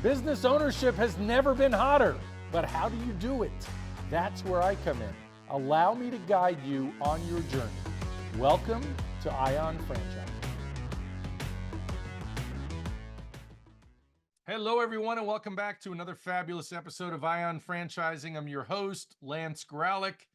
Business ownership has never been hotter, but how do you do it? That's where I come in. Allow me to guide you on your journey. Welcome to Ion Franchise. Hello, everyone, and welcome back to another fabulous episode of Ion Franchising. I'm your host, Lance Graulich.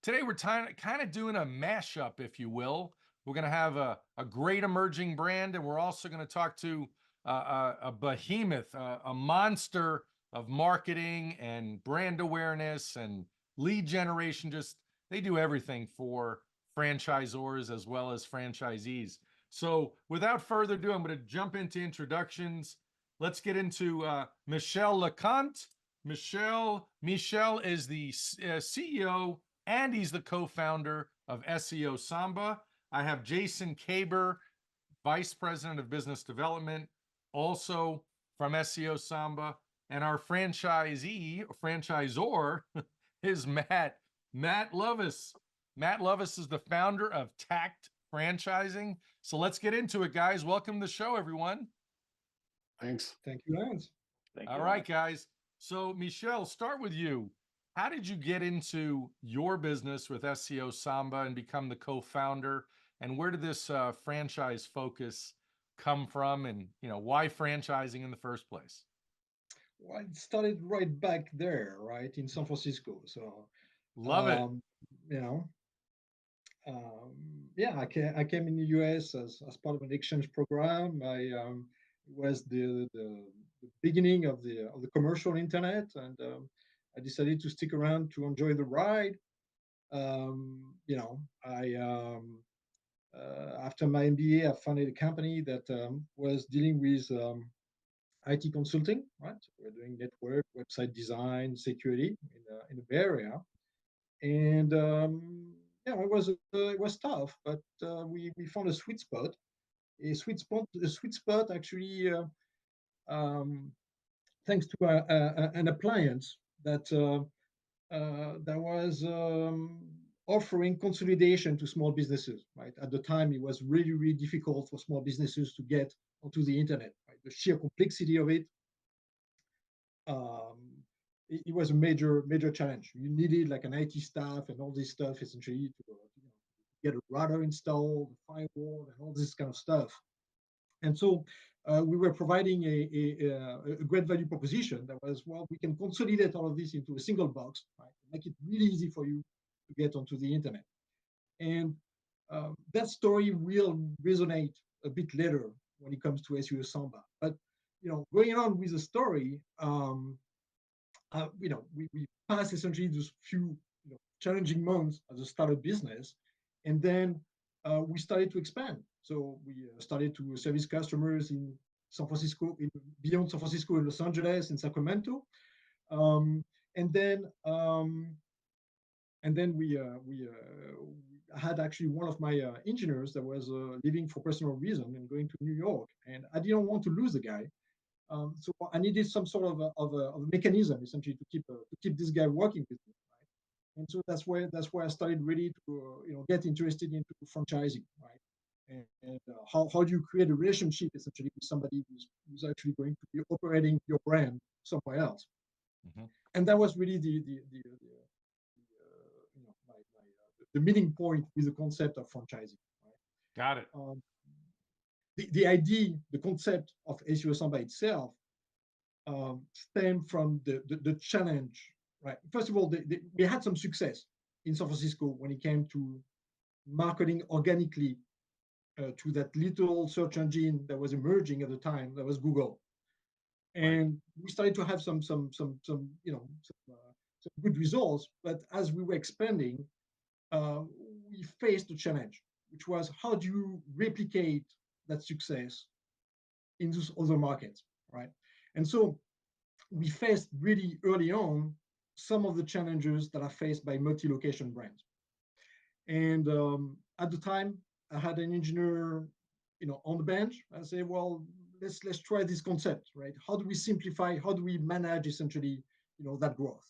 Today, we're kind of doing a mashup, if you will. We're going to have a great emerging brand, and we're also going to talk to a behemoth, a monster of marketing and brand awareness and lead generation. Just they do everything for franchisors as well as franchisees. So without further ado, I'm going to jump into introductions. Let's get into Michel Leconte. Michel is the CEO and he's the co-founder of SeoSamba. I have Jason Kaber, Vice President of Business Development, also from SeoSamba, and our franchisor is Matt Lovasz. Matt Lovasz is the founder of TACT Franchising. So let's get into it, guys. Welcome to the show, everyone. Thanks. Thank you, Lance. All right, guys. So Michel, start with you. How did you get into your business with SeoSamba and become the co-founder? And where did this franchise focus come from? And why franchising in the first place? Well, it started right back there, right in San Francisco. So love it. Yeah, I came in the US as part of an exchange program. It was the beginning of the commercial internet, and I decided to stick around to enjoy the ride. After my MBA, I founded a company that was dealing with IT consulting, right? So we're doing network, website design, security in the Bay Area, and it was tough, but we found a sweet spot. A sweet spot actually, thanks to an appliance that was offering consolidation to small businesses. Right at the time, it was really difficult for small businesses to get onto the internet. Right? The sheer complexity of it. It was a major challenge. You needed like an IT staff and all this stuff essentially to get a router installed, a firewall, and all this kind of stuff. And so we were providing a great value proposition that was, well, we can consolidate all of this into a single box, right? Make it really easy for you to get onto the internet. And that story will resonate a bit later when it comes to SeoSamba. But going on with the story, we passed essentially those few challenging months as a startup business, and then we started to expand. So we started to service customers in San Francisco, beyond San Francisco, in Los Angeles, in Sacramento, and then we had actually one of my engineers that was leaving for personal reason and going to New York, and I didn't want to lose the guy. So I needed some sort of a mechanism essentially to keep this guy working with me, right? And so that's where I started really to get interested into franchising, right? And how do you create a relationship essentially with somebody who's actually going to be operating your brand somewhere else? Mm-hmm. And that was really the meeting point with the concept of franchising. Right? Got it. The idea, the concept of SeoSamba itself stemmed from the challenge, right? First of all, we had some success in San Francisco when it came to marketing organically to that little search engine that was emerging at the time, that was Google. And we started to have some good results, but as we were expanding, we faced a challenge, which was how do you replicate that success in those other markets, right? And so we faced really early on some of the challenges that are faced by multi-location brands. And at the time, I had an engineer, on the bench. I said, well, let's try this concept, right? How do we simplify? How do we manage essentially, that growth?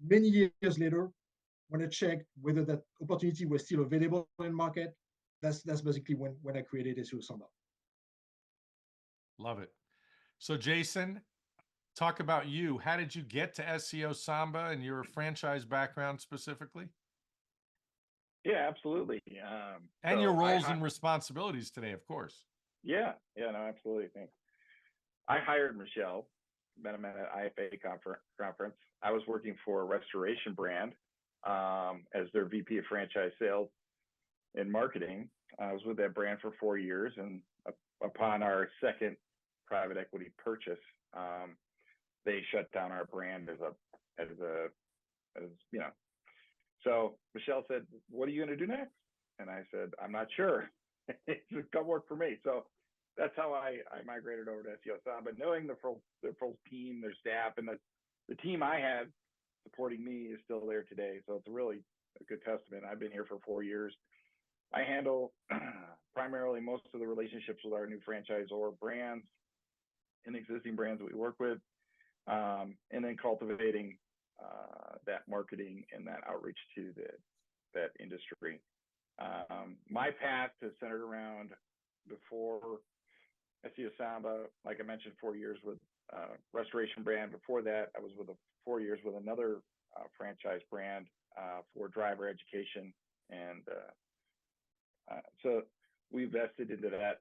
Many years later, when I checked whether that opportunity was still available in the market, that's basically when I created SeoSamba. Love it. So Jason, talk about you. How did you get to SeoSamba and your franchise background specifically? Yeah, absolutely. And your roles and responsibilities today, of course. Yeah, no, absolutely. Thanks. I hired Michel, met him at an IFA conference. I was working for a restoration brand as their VP of franchise sales and marketing. I was with that brand for 4 years, and upon our second private equity purchase, they shut down our brand as you know. So Michel said, "What are you going to do next?" And I said, "I'm not sure." He said, "Come work for me." So that's how I migrated over to SeoSamba, knowing their full team, their staff, and the team I had supporting me is still there today. So it's really a good testament. I've been here for 4 years. I handle primarily most of the relationships with our new franchisor brands and existing brands that we work with, and then cultivating that marketing and that outreach to that industry. My path is centered around, before SeoSamba, like I mentioned, 4 years with restoration brand. Before that, I was with 4 years with another franchise brand for driver education, and so we vested into that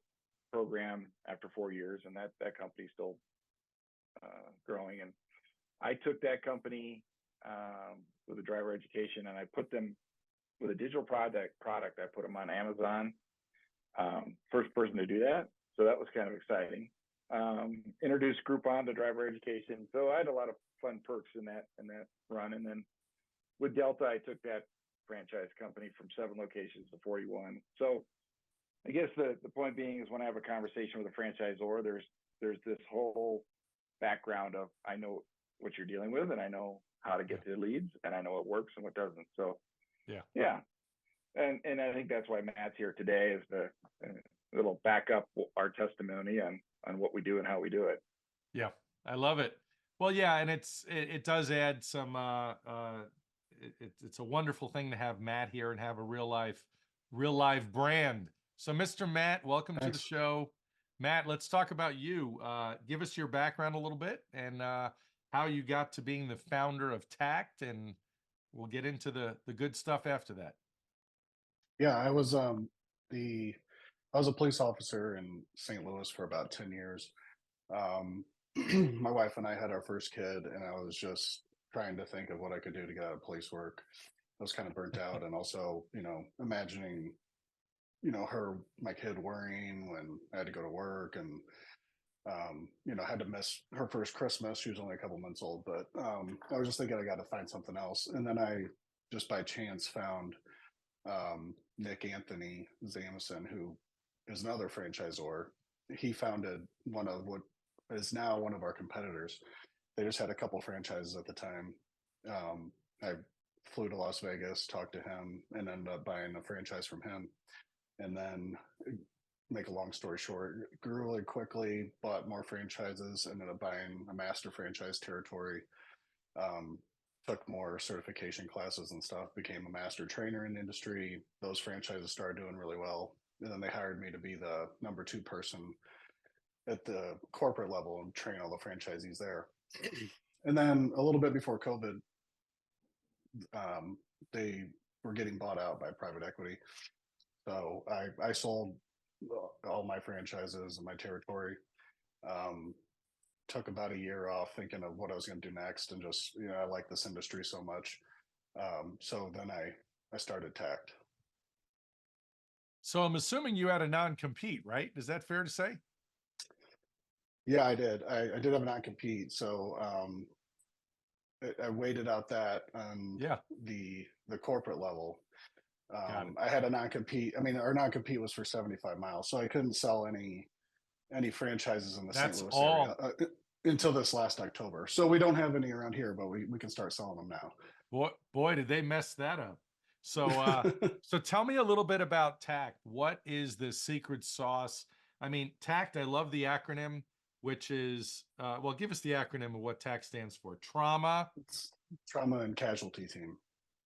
program after 4 years, and that company's still growing. And I took that company with the driver education, and I put them with a digital product. I put them on Amazon. First person to do that, so that was kind of exciting. Introduced Groupon to driver education, so I had a lot of fun perks in that run. And then with Delta, I took that franchise company from 7 locations to 41. So I guess the point being is, when I have a conversation with a franchisor, there's this whole background of, I know what you're dealing with, and I know how to get to the leads, and I know what works and what doesn't. So yeah. And I think that's why Matt's here today, is the little backup our testimony on what we do and how we do it. Yeah, I love it. Well, yeah, and it does add some. It's a wonderful thing to have Matt here and have a real live brand. So, Mr. Matt, welcome to the show. Matt, let's talk about you. Give us your background a little bit, and how you got to being the founder of TACT, and we'll get into the good stuff after that. Yeah, I was a police officer in St. Louis for about 10 years. My wife and I had our first kid, and I was just trying to think of what I could do to get out of police work. I was kind of burnt out, and also, imagining, my kid worrying when I had to go to work, and had to miss her first Christmas. She was only a couple months old, but I was just thinking I got to find something else. And then I just by chance found Nick Anthony Zamison, who is another franchisor. He founded one of what is now one of our competitors. They just had a couple franchises at the time. I flew to Las Vegas, talked to him, and ended up buying a franchise from him. And then, make a long story short, grew really quickly, bought more franchises, ended up buying a master franchise territory, took more certification classes and stuff, became a master trainer in the industry. Those franchises started doing really well. And then they hired me to be the number 2 person at the corporate level and train all the franchisees there. And then a little bit before COVID, they were getting bought out by private equity. So I sold all my franchises and my territory. Took about a year off thinking of what I was going to do next, and just, I like this industry so much. So then I started TACT. So I'm assuming you had a non-compete, right? Is that fair to say? Yeah, I did. I did have a non-compete. So I waited out that on the corporate level. I had a non-compete. I mean, our non-compete was for 75 miles, so I couldn't sell any franchises in the St. Louis area until this last October. So we don't have any around here, but we can start selling them now. Boy, did they mess that up. So so tell me a little bit about TACT. What is the secret sauce? I mean, TACT, I love the acronym, which is well, give us the acronym of what TACT stands for. It's Trauma and Casualty Team.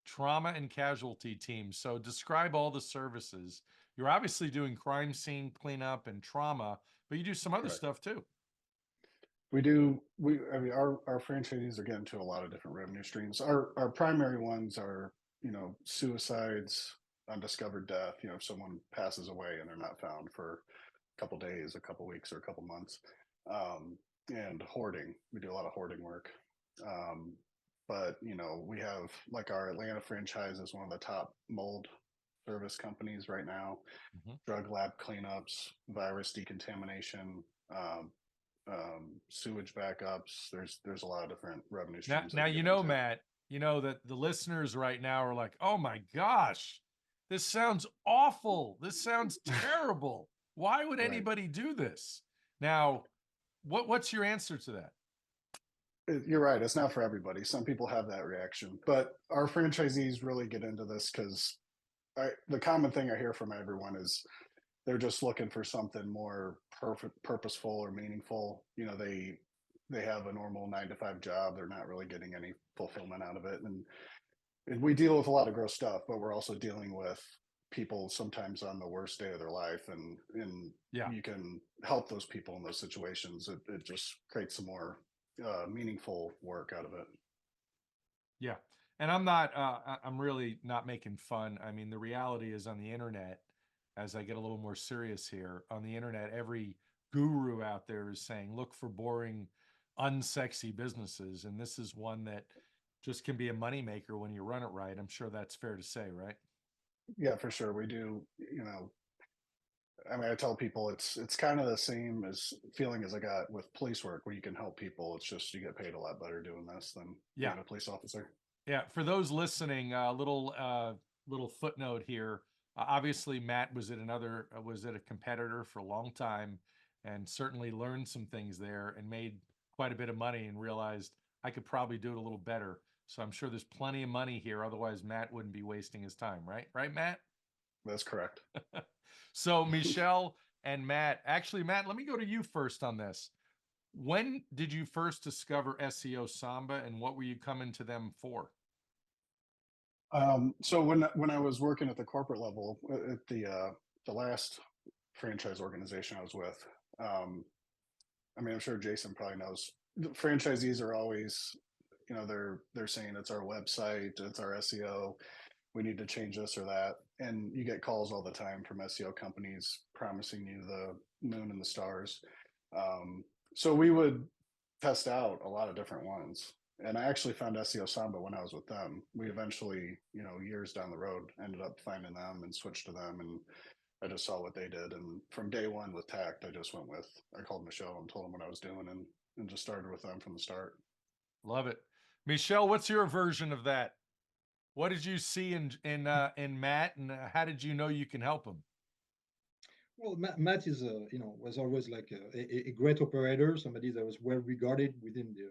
Trauma and Casualty Team. So describe all the services. You're obviously doing crime scene cleanup and trauma, but you do some other stuff too. We do. I mean, our franchisees are getting to a lot of different revenue streams. Our primary ones are, suicides, undiscovered death. If someone passes away and they're not found for a couple days, a couple weeks, or a couple months, and hoarding. We do a lot of hoarding work. Um, but we have like our Atlanta franchise is one of the top mold service companies right now. Mhm. Drug lab cleanups, virus decontamination. Sewage backups. There's a lot of different revenue Now, streams that now we get into. Matt, you know that the listeners right now are like, "Oh my gosh, this sounds awful. This sounds terrible. Why would Right. anybody do this?" Now, what's your answer to that? You're right. It's not for everybody. Some people have that reaction, but our franchisees really get into this because the common thing I hear from everyone is they're just looking for something more perfect, purposeful, or meaningful. They have a normal 9 to 5 job. They're not really getting any fulfillment out of it, and we deal with a lot of gross stuff, but we're also dealing with people sometimes on the worst day of their life, and Yeah. you can help those people in those situations. It just creates some more meaningful work out of it. Yeah. And I'm not, I'm really not making fun. I mean, the reality is on the internet, as I get a little more serious here, on the internet, every guru out there is saying, look for boring, unsexy businesses. And this is one that just can be a moneymaker when you run it right. I'm sure that's fair to say, right? Yeah, for sure. We do. I mean, I tell people it's kind of the same as feeling as I got with police work, where you can help people. It's just you get paid a lot better doing this than Yeah. being a police officer. Yeah, for those listening, a little footnote here. Obviously, Matt was at was at a competitor for a long time, and certainly learned some things there, and made quite a bit of money, and realized I could probably do it a little better. So I'm sure there's plenty of money here. Otherwise, Matt wouldn't be wasting his time, right? Right, Matt? That's correct. So Michel and Matt, actually, Matt, let me go to you first on this. When did you first discover SEOSamba, and what were you coming to them for? So when I was working at the corporate level at the last franchise organization I was with, I mean, I'm sure Jason probably knows. The franchisees are always, they're saying it's our website, it's our SEO. We need to change this or that, and you get calls all the time from SEO companies promising you the moon and the stars. So we would test out a lot of different ones, and I actually found SeoSamba when I was with them. We eventually, years down the road, ended up finding them and switched to them, and I just saw what they did. And from day one with TACT, I called Michel and told him what I was doing, and just started with them from the start. Love it. Michel, what's your version of that? What did you see in Matt, and how did you know you can help him? Well, Matt is, was always like a great operator, somebody that was well regarded within the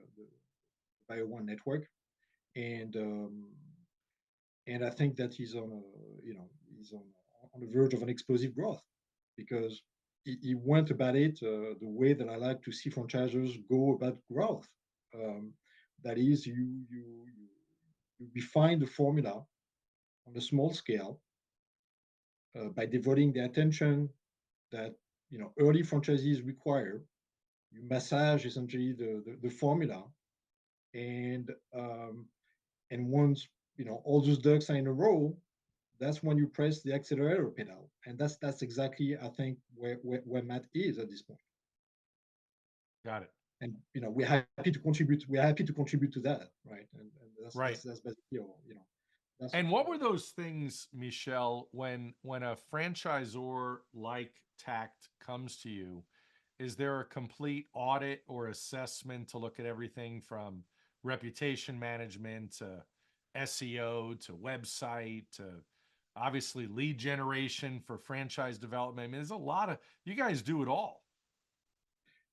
Bio One network, and and I think that he's on, he's on the verge of an explosive growth because he went about it the way that I like to see franchisors go about growth. Um, that is, you refine the formula on a small scale by devoting the attention that early franchisees require. You massage essentially the formula, and once all those ducks are in a row, that's when you press the accelerator pedal, and that's exactly I think where Matt is at this point. Got it. And we're happy to contribute. We're happy to contribute to that, right? And Right. that's basically that's And what were those things, Michel, when a franchisor like TACT comes to you? Is there a complete audit or assessment to look at everything from reputation management to SEO to website to obviously lead generation for franchise development? I mean, there's a lot of, you guys do it all.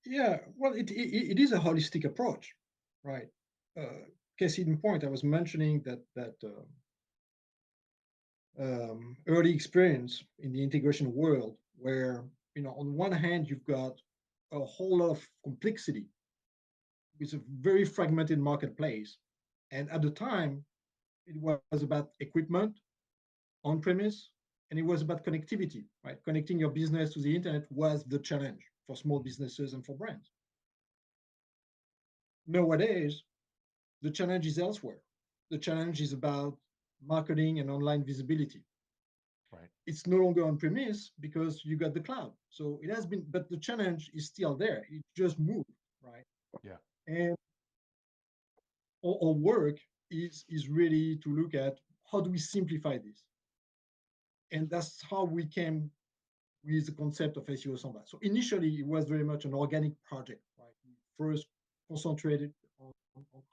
Yeah, well, it is a holistic approach, right? Case in point, I was mentioning that early experience in the integration world, where on one hand you've got a whole lot of complexity with a very fragmented marketplace, and at the time it was about equipment on premise, and it was about connectivity, right? Connecting your business to the internet was the challenge for small businesses and for brands. Nowadays, the challenge is elsewhere. The challenge is about marketing and online visibility. Right. It's no longer on premise because you got the cloud. So it has been, but the challenge is still there. It just moved, right? Yeah. And our work is really to look at how do we simplify this, and that's how we came with the concept of SeoSamba. So initially, it was very much an organic project, right? We first concentrated on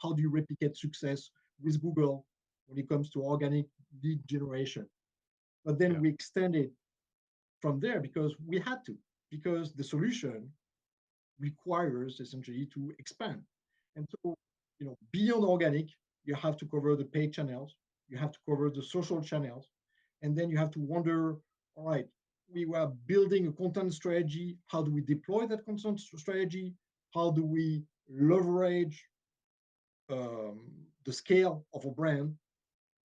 how do you replicate success with Google when it comes to organic lead generation. But then Yeah. we extended from there because we had to, because the solution requires essentially to expand. And so, beyond organic, you have to cover the paid channels, you have to cover the social channels, and then you have to wonder, all right, we were building a content strategy. How do we deploy that content strategy? How do we leverage the scale of a brand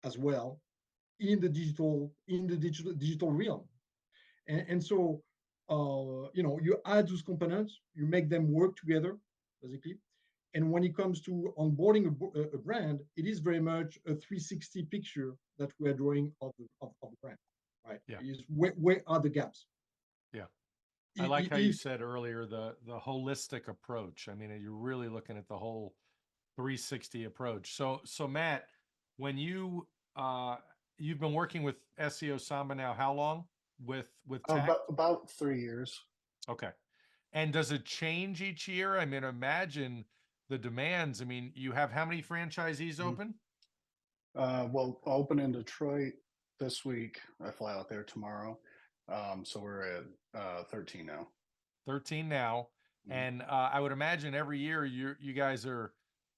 as well in the digital realm? And so, you add those components, you make them work together, basically. And when it comes to onboarding a brand, it is very much a 360 picture that we are drawing of the brand, right? Yeah. Is where are the gaps? Yeah. I like how you said earlier, the holistic approach. I mean, you're really looking at the whole 360 approach. So Matt, when you've been working with SeoSamba now, how long with TACT? About 3 years. Okay. And does it change each year? I mean, imagine the demands. I mean, you have how many franchisees open? Well, I'll open in Detroit this week. I fly out there tomorrow. So we're at 13 now. 13 now. And I would imagine every year you guys are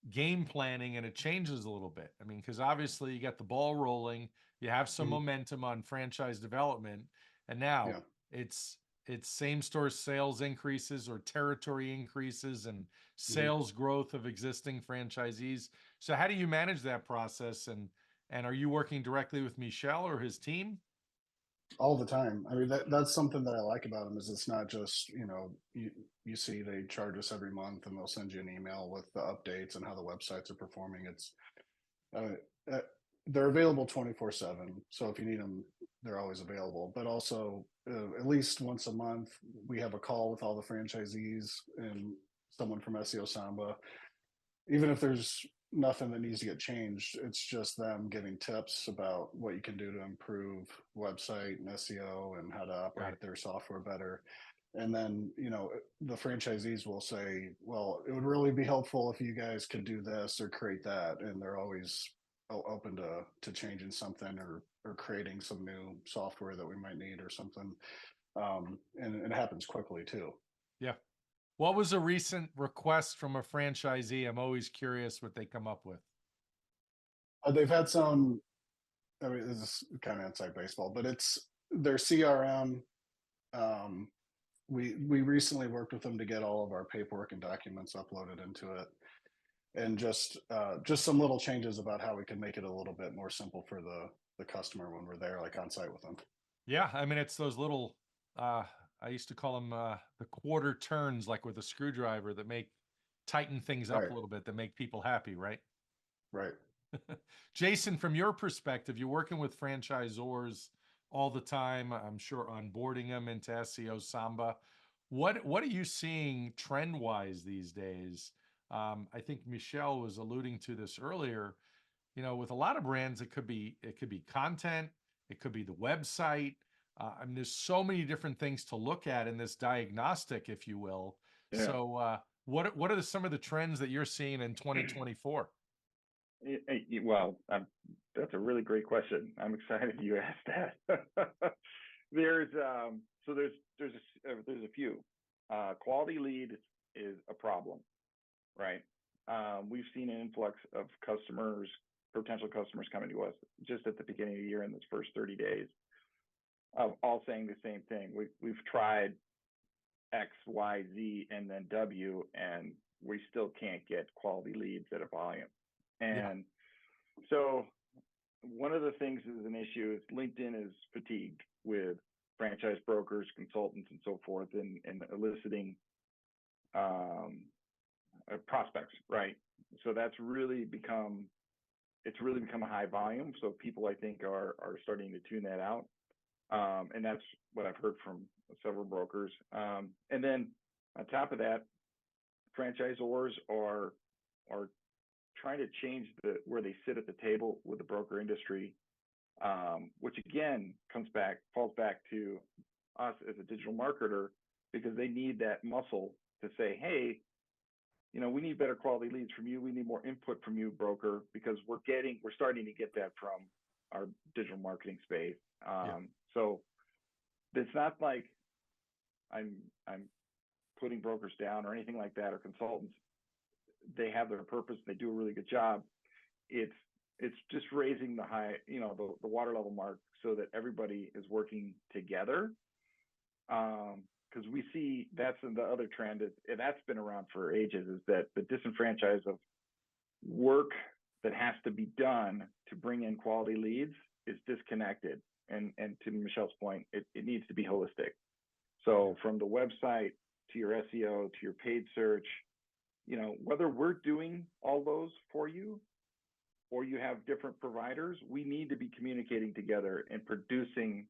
game planning and it changes a little bit. I mean, because obviously you got the ball rolling, you have some momentum on franchise development, and now it's same store sales increases or territory increases and sales growth of existing franchisees. So how do you manage that process, and are you working directly with Michel or his team? All the time. I mean, that's something that I like about them is it's not just, you see they charge us every month and they'll send you an email with the updates and how the websites are performing. It's they're available 24/7. So if you need them, they're always available. But also at least once a month, we have a call with all the franchisees and someone from SeoSamba. Even if there's nothing that needs to get changed, it's just them giving tips about what you can do to improve website and SEO and how to operate their software better. And then, the franchisees will say, well, it would really be helpful if you guys could do this or create that. And they're always open to changing something or creating some new software that we might need or something. And it happens quickly too. Yeah. What was a recent request from a franchisee? I'm always curious what they come up with. They've had some, I mean, this is kind of inside baseball, but it's their CRM. We recently worked with them to get all of our paperwork and documents uploaded into it, and just some little changes about how we can make it a little bit more simple for the customer when we're there, like on site with them. Yeah, I mean, it's those little I used to call them the quarter turns, like with a screwdriver, that tighten things up a little bit, that make people happy, right? Right. Jason, from your perspective, you're working with franchisors all the time, I'm sure, onboarding them into SeoSamba. What are you seeing trend wise these days? I think Michel was alluding to this earlier. With a lot of brands, it could be content, it could be the website. I mean, there's so many different things to look at in this diagnostic, if you will. Yeah. So, what are some of the trends that you're seeing in 2024? Well, that's a really great question. I'm excited you asked that. there's a few. Quality lead is a problem, right? We've seen an influx of potential customers coming to us just at the beginning of the year in this first 30 days, of all saying the same thing. We've tried X, Y, Z, and then W, and we still can't get quality leads at a volume. And so one of the things is an issue is LinkedIn is fatigued with franchise brokers, consultants, and so forth, and eliciting prospects, right? So that's really become a high volume. So people, I think, are starting to tune that out, and that's what I've heard from several brokers. And then on top of that, franchisors are trying to change where they sit at the table with the broker industry, which again falls back to us as a digital marketer, because they need that muscle to say, hey, we need better quality leads from you. We need more input from you, broker, because we're starting to get that from our digital marketing space. So it's not like I'm putting brokers down or anything like that, or consultants. They have their purpose. They do a really good job. It's just raising the the water level mark so that everybody is working together. Because we see that's the other trend, and that's been around for ages, is that the disenfranchise of work that has to be done to bring in quality leads is disconnected. And to Michel's point, it needs to be holistic. So from the website to your SEO to your paid search, whether we're doing all those for you or you have different providers, we need to be communicating together and producing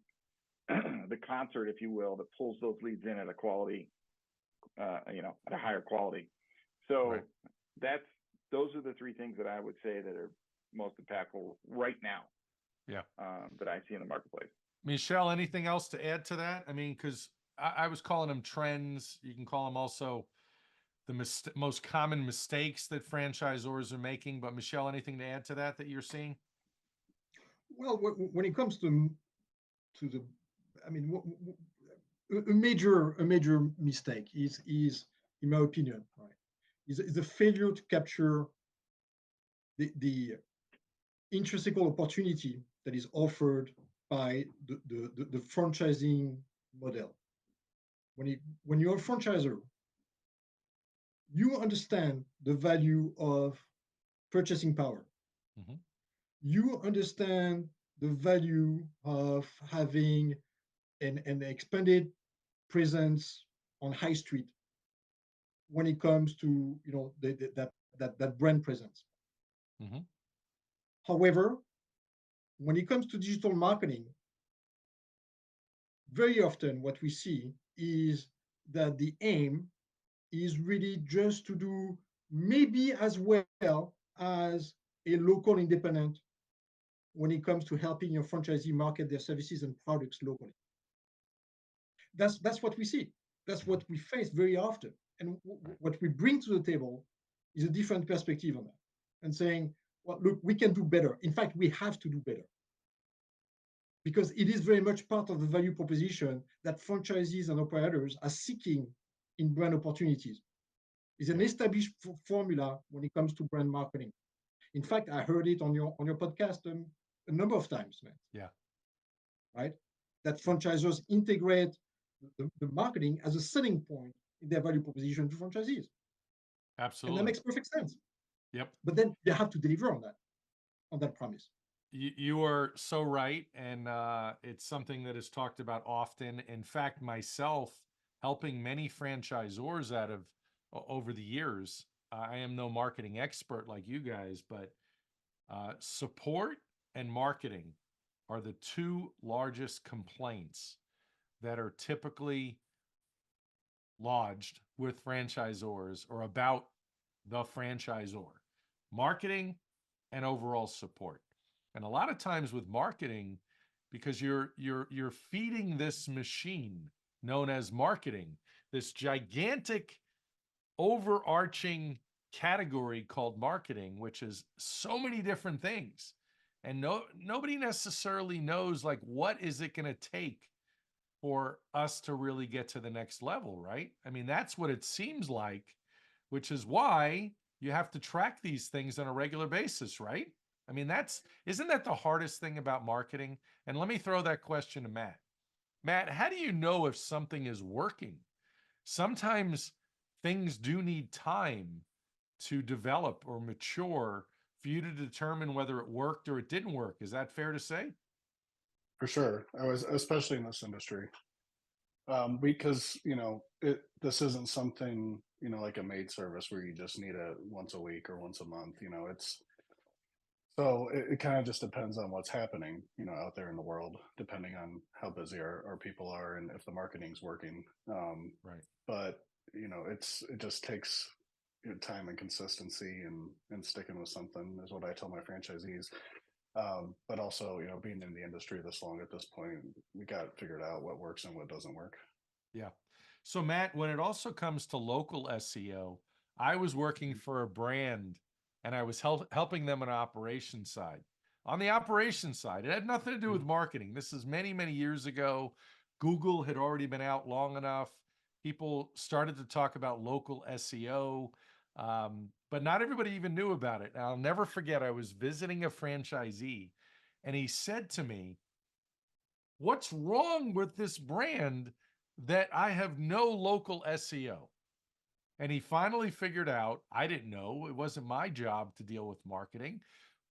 the concert, if you will, that pulls those leads in at a quality, at a higher quality. So those are the three things that I would say that are most impactful right now. Yeah. That I see in the marketplace. Michel, anything else to add to that? I mean, because I was calling them trends. You can call them also the most common mistakes that franchisors are making. But Michel, anything to add to that you're seeing? Well, when it comes to the, I mean, a major mistake is, in my opinion, right, is the failure to capture the intrinsic opportunity that is offered by the franchising model. When you're a franchisor, you understand the value of purchasing power. Mm-hmm. You understand the value of having an expanded presence on high street when it comes to that brand presence. Mm-hmm. However, when it comes to digital marketing, very often what we see is that the aim is really just to do maybe as well as a local independent when it comes to helping your franchisee market their services and products locally. That's what we see. That's what we face very often. And what we bring to the table is a different perspective on that, and saying, well, look, we can do better. In fact, we have to do better, because it is very much part of the value proposition that franchisees and operators are seeking in brand opportunities. It's an established formula when it comes to brand marketing. In fact, I heard it on your podcast a number of times, man. Yeah. Right? That franchisors integrate the marketing as a selling point in their value proposition to franchisees. Absolutely. And that makes perfect sense. Yep. But then you have to deliver on that promise. You are so right. And it's something that is talked about often. In fact, myself, helping many franchisors over the years, I am no marketing expert like you guys, but support and marketing are the two largest complaints that are typically lodged with franchisors or about the franchisor: marketing and overall support. And a lot of times with marketing, because you're feeding this machine known as marketing, this gigantic overarching category called marketing, which is so many different things. And nobody necessarily knows, like, what is it going to take for us to really get to the next level, right? I mean, that's what it seems like, which is why you have to track these things on a regular basis, right? I mean, isn't that the hardest thing about marketing? And let me throw that question to Matt. Matt, how do you know if something is working? Sometimes things do need time to develop or mature for you to determine whether it worked or it didn't work. Is that fair to say? For sure. Especially in this industry. Because, this isn't something like a maid service where you just need it once a week or once a month. So it kind of just depends on what's happening, out there in the world, depending on how busy our people are and if the marketing's working. Right. But it just takes time and consistency and sticking with something is what I tell my franchisees. But also, being in the industry this long at this point, we got figured out what works and what doesn't work. Yeah. So Matt, when it also comes to local SEO, I was working for a brand and I was helping them on the operations side. On the operations side, it had nothing to do with marketing. This is many, many years ago. Google had already been out long enough. People started to talk about local SEO, but not everybody even knew about it. And I'll never forget, I was visiting a franchisee and he said to me, "What's wrong with this brand that I have no local SEO?" And he finally figured out, I didn't know, it wasn't my job to deal with marketing,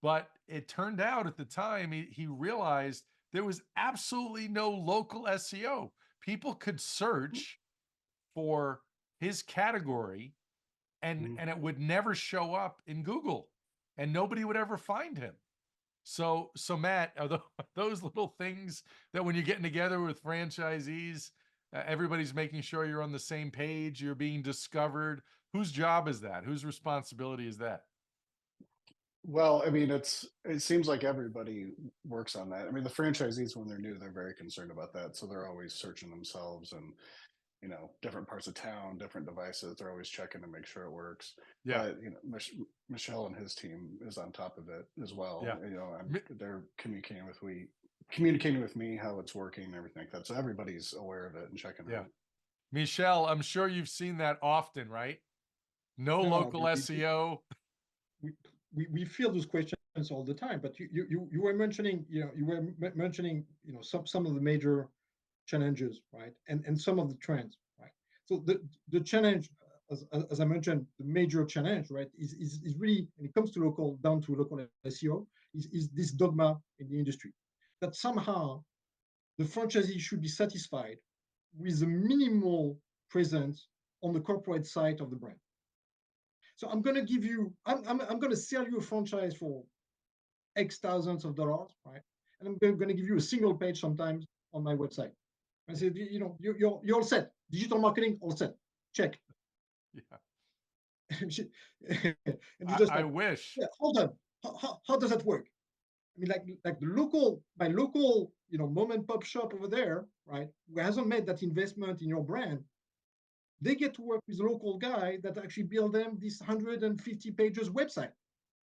but it turned out at the time he realized there was absolutely no local SEO. People could search for his category and it would never show up in Google and nobody would ever find him. So Matt, are those little things that when you're getting together with franchisees, everybody's making sure you're on the same page, you're being discovered? Whose job is that? Whose responsibility is that? Well, I mean, it seems like everybody works on that. I mean, the franchisees, when they're new, they're very concerned about that. So they're always searching themselves and, different parts of town, different devices. They're always checking to make sure it works. Yeah. But, Michel and his team is on top of it as well. Yeah. They're communicating with me how it's working and everything like that. So everybody's aware of it and checking it Yeah. out. Michel, I'm sure you've seen that often, right? No local SEO. We feel those questions all the time. But you were mentioning, some of the major challenges, right? And some of the trends, right? So the challenge, as I mentioned, the major challenge, right, is really, when it comes to local SEO, is this dogma in the industry that somehow the franchisee should be satisfied with a minimal presence on the corporate side of the brand. So I'm going to give you, I'm going to sell you a franchise for X thousands of dollars, right? And I'm going to give you a single page sometimes on my website. I said, you're all set. Digital marketing, all set. Check. Yeah. And you just I wish. Yeah, hold on. How does that work? I mean, like my local, mom and pop shop over there, right, who hasn't made that investment in your brand, they get to work with a local guy that actually build them this 150 pages website.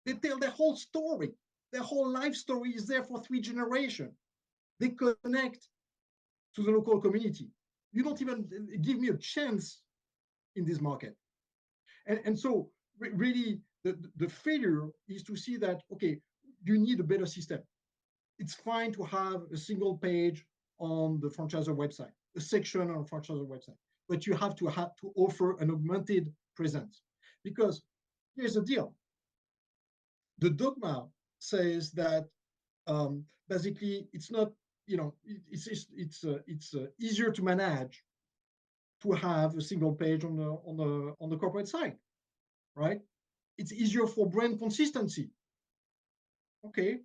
They tell their whole story. Their whole life story is there for 3 generations. They connect to the local community. You don't even give me a chance in this market. And so really the failure is to see that, okay, you need a better system. It's fine to have a single page on the franchisor website, a section on a franchisor website, but you have to offer an augmented presence. Because here's the deal. The dogma says that basically it's not, it's easier to manage to have a single page on the corporate side, right? It's easier for brand consistency. Okay,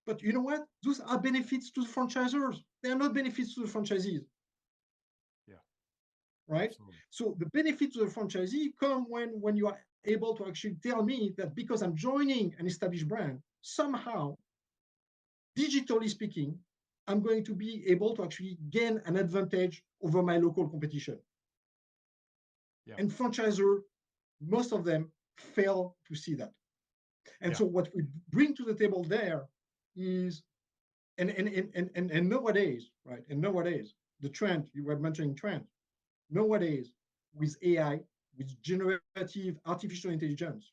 but you know what? Those are benefits to the franchisors. They are not benefits to the franchisees. Yeah. Right. Absolutely. So the benefits to the franchisee come when you are able to actually tell me that because I'm joining an established brand, somehow, digitally speaking, I'm going to be able to actually gain an advantage over my local competition. Yeah. And franchisor, most of them fail to see that. And so what we bring to the table there is, and nowadays, right? And nowadays, the trend, you were mentioning trend, nowadays with AI, with generative artificial intelligence,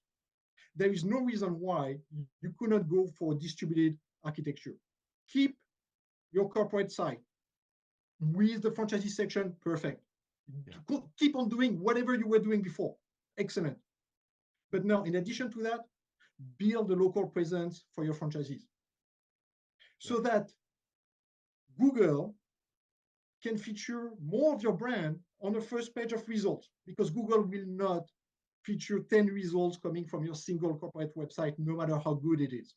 there is no reason why you could not go for distributed architecture. Keep your corporate site with the franchisee section, perfect. Yeah. Keep on doing whatever you were doing before, excellent. But now, in addition to that, build a local presence for your franchisees so that Google can feature more of your brand on the first page of results, because Google will not feature 10 results coming from your single corporate website, no matter how good it is.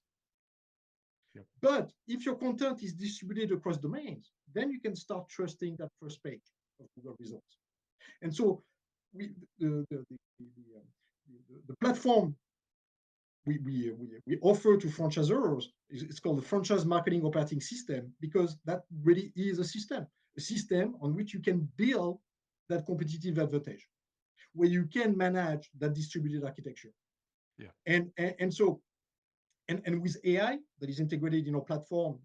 Yep. But if your content is distributed across domains, then you can start trusting that first page of Google results. And so the platform we offer to franchisors, it's called the Franchise Marketing Operating System, because that really is a system on which you can build that competitive advantage, where you can manage that distributed architecture. Yeah. And so with AI that is integrated in our platform,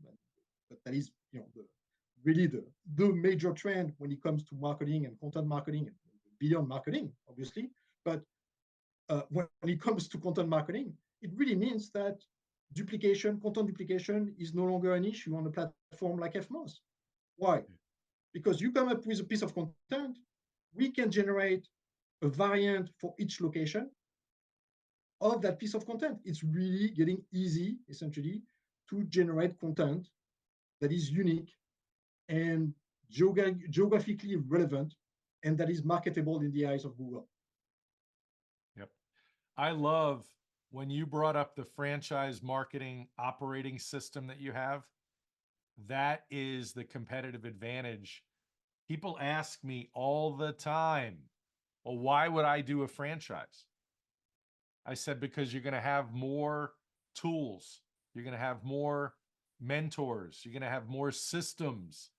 that is really the major trend when it comes to marketing and content marketing, and beyond marketing, obviously. But when it comes to content marketing, it really means that content duplication is no longer an issue on a platform like FMOS. Why? Because you come up with a piece of content, we can generate a variant for each location of that piece of content. It's really getting easy, essentially, to generate content that is unique and geographically relevant, and that is marketable in the eyes of Google. Yep. I love when you brought up the franchise marketing operating system that you have. That is the competitive advantage. People ask me all the time, well, why would I do a franchise? I said, because you're going to have more tools. You're going to have more mentors. You're going to have more systems.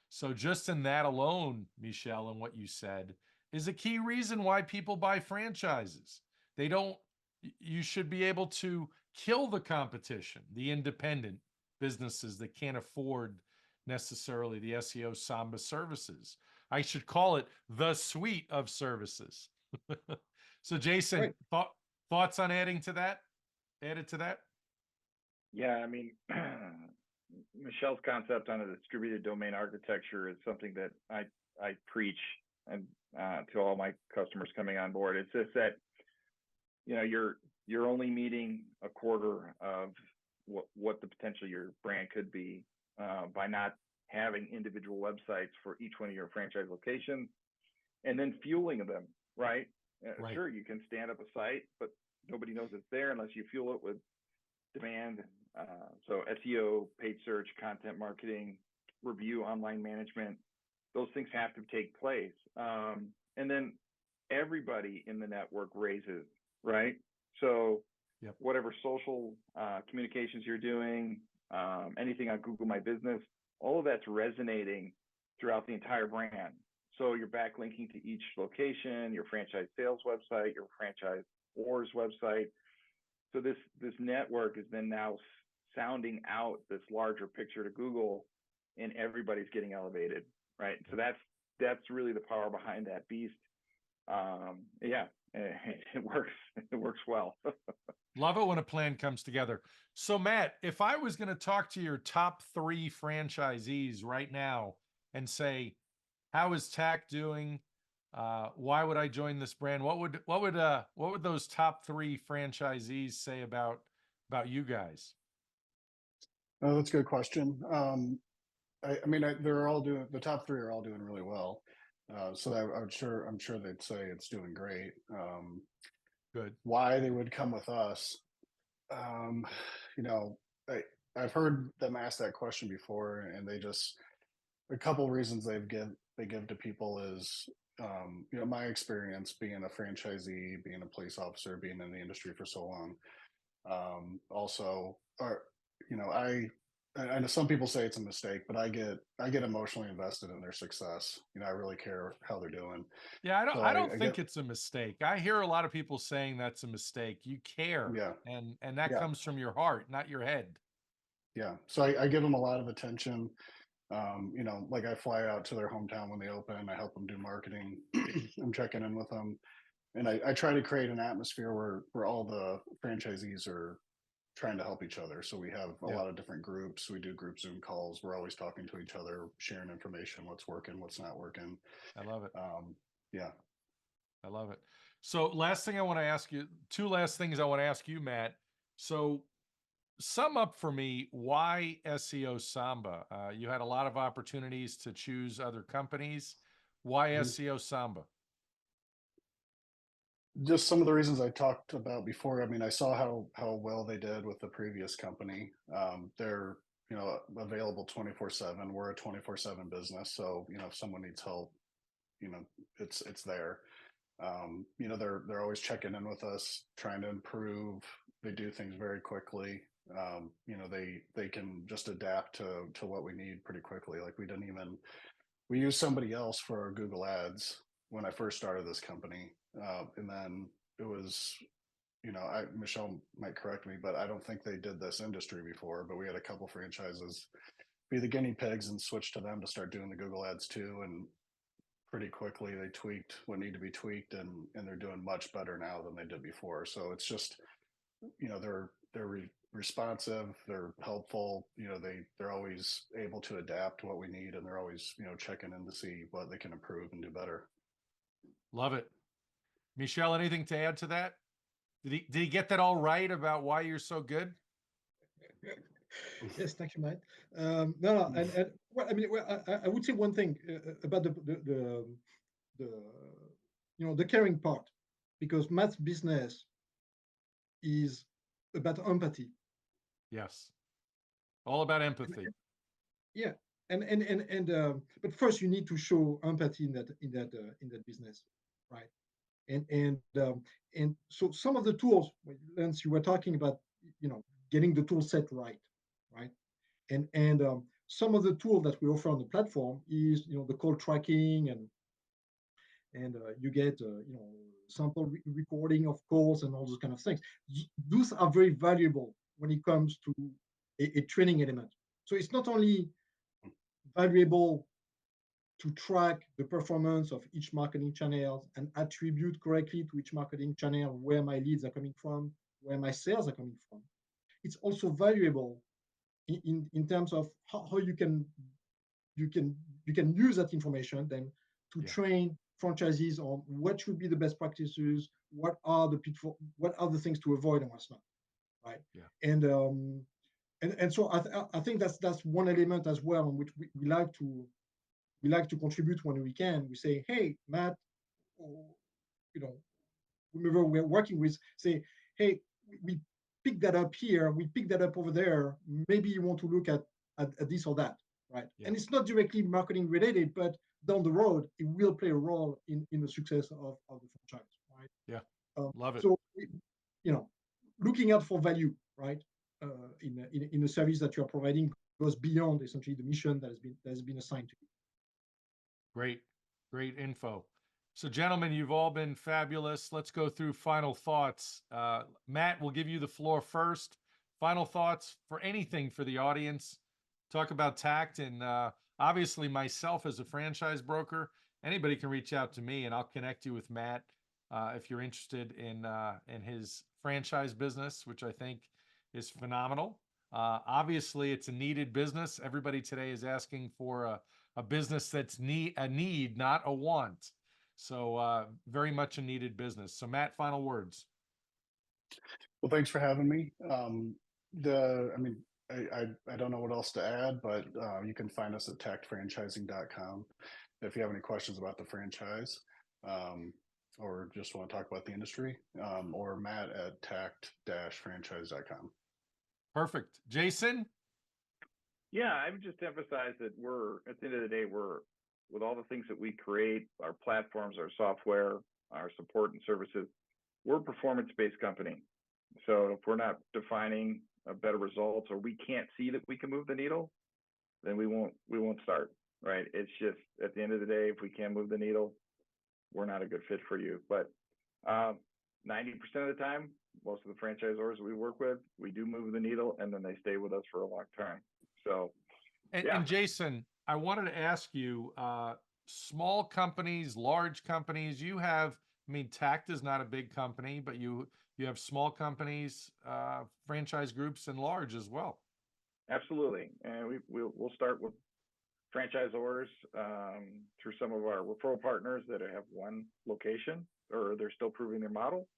So just in that alone, Michel, and what you said is a key reason why people buy franchises. You should be able to kill the competition, the independent businesses that can't afford necessarily the SeoSamba services. I should call it the suite of services. So Jason, right. Thoughts on added to that? Yeah, I mean, Michel's concept on a distributed domain architecture is something that I preach and to all my customers coming on board. It's just that, you're only meeting a quarter of what the potential your brand could be by not having individual websites for each one of your franchise locations, and then fueling them, right? Right. Sure, you can stand up a site, but nobody knows it's there unless you fuel it with demand. So SEO, paid search, content marketing, review, online management, those things have to take place. And then everybody in the network raises, right? So yep. Whatever social communications you're doing, anything on Google My Business, all of that's resonating throughout the entire brand. So you're backlinking to each location, your franchise sales website, your franchise or's website. So this network is then now sounding out this larger picture to Google, and everybody's getting elevated, right? So that's really the power behind that beast. Yeah, it works. It works well. Love it when a plan comes together. So Matt, if I was going to talk to your top 3 franchisees right now and say, how is TACT doing? Why would I join this brand? What would those top 3 franchisees say about you guys? Oh, that's a good question. I mean, they're all doing, the top 3 are all doing really well. So I'm sure they'd say it's doing great. Good. Why they would come with us? I've heard them ask that question before, and a couple reasons they give to people is, my experience being a franchisee, being a police officer, being in the industry for so long. Also, I know some people say it's a mistake, but I get emotionally invested in their success. I really care how they're doing. Yeah, I don't think it's a mistake. I hear a lot of people saying that's a mistake. You care, yeah, and that comes from your heart, not your head. Yeah, so I give them a lot of attention. Like I fly out to their hometown when they open. I help them do marketing. I'm checking in with them, and I try to create an atmosphere where all the franchisees are trying to help each other. So we have a lot of different groups. We do group Zoom calls. We're always talking to each other, sharing information, what's working, what's not working. I love it. Yeah. I love it. So last thing I want to ask you, 2 last things I want to ask you, Matt. So sum up for me, why SEOSamba? You had a lot of opportunities to choose other companies. Why SeoSamba? Just some of the reasons I talked about before. I mean, I saw how well they did with the previous company. They're available 24/7. We're a 24/7 business, so if someone needs help, it's there. They're always checking in with us, trying to improve. They do things very quickly. They can just adapt to what we need pretty quickly. Like we used somebody else for our Google ads when I first started this company. And then it was, Michel might correct me, but I don't think they did this industry before, but we had a couple franchises be the guinea pigs and switch to them to start doing the Google ads too. And pretty quickly they tweaked what needed to be tweaked, and they're doing much better now than they did before. So it's just, they're responsive, they're helpful, they're always able to adapt to what we need, and they're always, checking in to see what they can improve and do better. Love it. Michel, anything to add to that? Did he get that all right about why you're so good? Yes, thank you, Matt. No, and well, I mean, I would say one thing about the caring part, because Matt's business is about empathy. Yes, all about empathy. Yeah, but first you need to show empathy in that business, right? And so some of the tools, Lance, you were talking about, getting the tool set right, and some of the tools that we offer on the platform is, the call tracking, and you get sample recording of calls and all those kind of things. Those are very valuable when it comes to a training element. So it's not only valuable to track the performance of each marketing channel and attribute correctly to each marketing channel where my leads are coming from, where my sales are coming from. It's also valuable in terms of how you can use that information then to train franchisees on what should be the best practices, what are the pitfalls, what are the things to avoid and what's not, right? Yeah. And so I think that's one element as well on which we like to contribute when we can. We say, hey, Matt, or, whomever we're working with, say, hey, we pick that up here, we pick that up over there. Maybe you want to look at this or that, right? Yeah. And it's not directly marketing related, but down the road, it will play a role in the success of the franchise, right? Yeah, love it. So, looking out for value, right? In the service that you are providing goes beyond essentially the mission that has been assigned to you. Great info. So, gentlemen, you've all been fabulous. Let's go through final thoughts. Matt, we'll give you the floor first. Final thoughts for anything for the audience. Talk about TACT, and obviously myself as a franchise broker. Anybody can reach out to me, and I'll connect you with Matt if you're interested in his franchise business, which I think is phenomenal. Obviously, it's a needed business. Everybody today is asking for a business that's a need, not a want. So very much a needed business. So Matt, final words. Well, thanks for having me. I don't know what else to add, but you can find us at tactfranchising.com if you have any questions about the franchise, or just want to talk about the industry, or Matt at tact-franchise.com. Perfect. Jason? Yeah, I would just emphasize that at the end of the day, with all the things that we create, our platforms, our software, our support and services, we're a performance-based company. So if we're not defining better results, or we can't see that we can move the needle, then we won't start, right? It's just, at the end of the day, if we can't move the needle, we're not a good fit for you. But 90% of the time, most of the franchisors we work with, we do move the needle, and then they stay with us for a long time. So, and Jason, I wanted to ask you, small companies, large companies, you have, TACT is not a big company, but you have small companies, franchise groups, and large as well. Absolutely. And we'll start with franchisors through some of our referral partners that have one location, or they're still proving their model,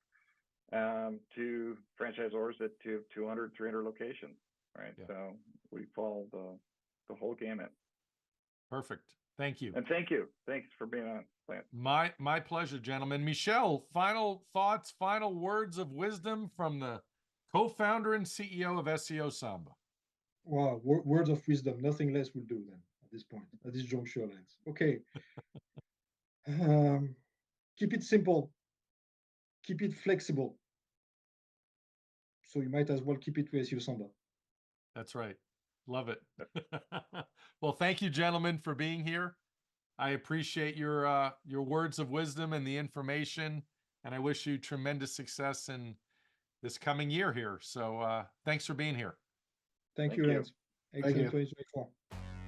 to franchisors that do 200, 300 locations, right? Yeah. So we follow the whole gamut. Perfect. Thank you. And thank you. Thanks for being on, Lance. My pleasure, gentlemen. Michel, final thoughts, final words of wisdom from the co-founder and CEO of SeoSamba. Wow, words of wisdom. Nothing less will do then at this point, at this juncture, Lance. Okay. Keep it simple. Keep it flexible. So you might as well keep it with SeoSamba. That's right. Love it. Well, thank you, gentlemen, for being here. I appreciate your words of wisdom and the information, and I wish you tremendous success in this coming year here. So thanks for being here. Thank you, Lance. Excellent 2024.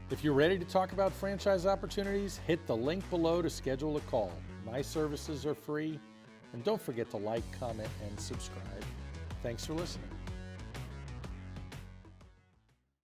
If you're ready to talk about franchise opportunities, hit the link below to schedule a call. My services are free, and don't forget to like, comment, and subscribe. Thanks for listening.